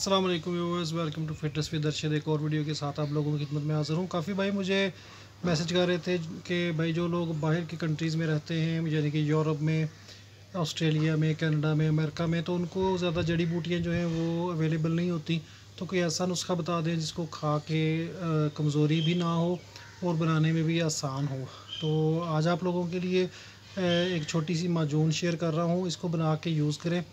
अस्सलाम वालेकुम viewers, welcome to fitness with Arshad. एक और वीडियो के साथ आप लोगों की खिदमत में हाज़िर हूँ। काफ़ी भाई मुझे मैसेज कर रहे थे कि भाई जो लोग बाहर की कंट्रीज़ में रहते हैं, यानी कि यूरोप में, ऑस्ट्रेलिया में, कनाडा में, अमेरिका में, तो उनको ज़्यादा जड़ी बूटियाँ जो हैं वो अवेलेबल नहीं होती। तो कोई ऐसा नुस्खा बता दें जिसको खा के कमज़ोरी भी ना हो और बनाने में भी आसान हो। तो आज आप लोगों के लिए एक छोटी सी माजून शेयर कर रहा हूँ। इसको बना के यूज़ करें।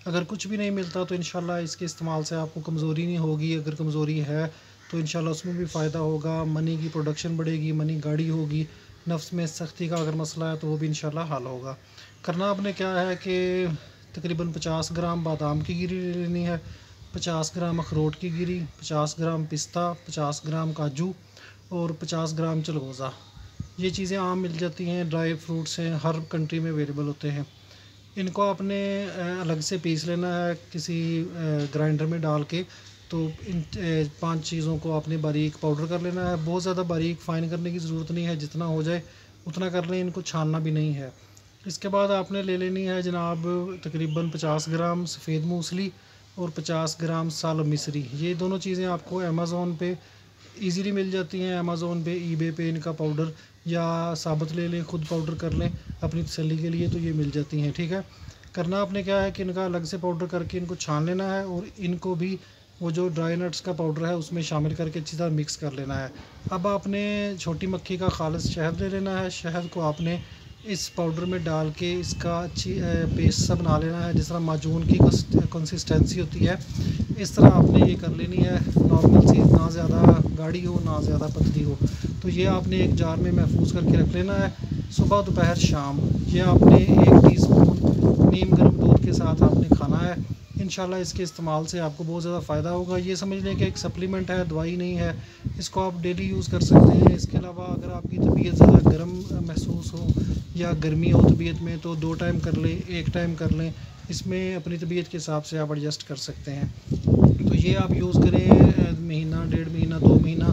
अगर कुछ भी नहीं मिलता तो इंशाल्लाह इसके इस्तेमाल से आपको कमज़ोरी नहीं होगी। अगर कमज़ोरी है तो इंशाल्लाह उसमें भी फ़ायदा होगा, मनी की प्रोडक्शन बढ़ेगी, मनी गाढ़ी होगी। नफ्स में सख्ती का अगर मसला है तो वो भी इंशाल्लाह हल होगा। करना आपने क्या है कि तकरीबन 50 ग्राम बादाम की गिरी ले लेनी है, 50 ग्राम अखरोट की गिरी, 50 ग्राम पिस्ता, 50 ग्राम काजू और 50 ग्राम चलगोज़ा। ये चीज़ें आम मिल जाती हैं, ड्राई फ्रूट्स हैं, हर कंट्री में अवेलेबल होते हैं। इनको आपने अलग से पीस लेना है किसी ग्राइंडर में डाल के। तो इन 5 चीज़ों को आपने बारीक पाउडर कर लेना है। बहुत ज़्यादा बारीक फ़ाइन करने की ज़रूरत नहीं है, जितना हो जाए उतना कर लें, इनको छानना भी नहीं है। इसके बाद आपने ले लेनी है जनाब तकरीबन 50 ग्राम सफ़ेद मूसली और 50 ग्राम साल मिस्री। ये दोनों चीज़ें आपको अमेज़ोन पे ईज़िली मिल जाती हैं। अमेज़ोन पे, ईबे पे इनका पाउडर या साबुत ले लें, खुद पाउडर कर लें अपनी तसल्ली के लिए, तो ये मिल जाती हैं। ठीक है, करना आपने क्या है कि इनका अलग से पाउडर करके इनको छान लेना है और इनको भी वो जो ड्राई नट्स का पाउडर है उसमें शामिल करके अच्छी तरह मिक्स कर लेना है। अब आपने छोटी मक्खी का खालिस शहद ले लेना है। शहद को आपने इस पाउडर में डाल के इसका अच्छी पेस्ट सा बना लेना है, जिस तरह माजून की कंसिस्टेंसी होती है इस तरह आपने ये कर लेनी है। नॉर्मल सी, ना ज़्यादा गाढ़ी हो ना ज़्यादा पतली हो। तो ये आपने एक जार में महफूज करके रख लेना है। सुबह, दोपहर, शाम ये आपने 1 टीस्पून नीम गर्म दूध के साथ आपने खाना है। इंशाल्लाह इसके इस्तेमाल से आपको बहुत ज़्यादा फ़ायदा होगा। ये समझ लें कि एक सप्लीमेंट है, दवाई नहीं है। इसको आप डेली यूज़ कर सकते हैं। इसके अलावा अगर आपकी तबीयत ज़्यादा गर्म महसूस हो या गर्मी हो तबीयत में, तो 2 टाइम कर लें, 1 टाइम कर लें। इसमें अपनी तबीयत के हिसाब से आप एडजस्ट कर सकते हैं। तो ये आप यूज़ करें महीना, 1.5 महीना, 2 महीना।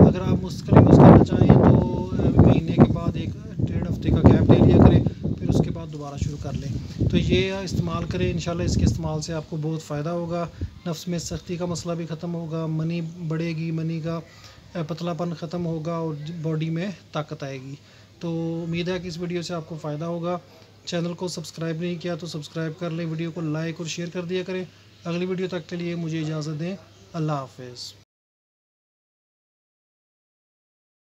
अगर आप मुस्तकिल यूज़ करना चाहें तो महीने के बाद 1 डेढ़ हफ्ते का गैप ले लिया करें, फिर उसके बाद दोबारा शुरू कर लें। तो ये इस्तेमाल करें, इंशाल्लाह इसके इस्तेमाल से आपको बहुत फ़ायदा होगा। नफ्स में सख्ती का मसला भी ख़त्म होगा, मनी बढ़ेगी, मनी का पतलापन ख़त्म होगा और बॉडी में ताकत आएगी। तो उम्मीद है कि इस वीडियो से आपको फ़ायदा होगा। चैनल को सब्सक्राइब नहीं किया तो सब्सक्राइब कर लें, वीडियो को लाइक और शेयर कर दिया करें। अगली वीडियो तक के लिए मुझे इजाज़त दें। अल्लाह हाफ़िज़।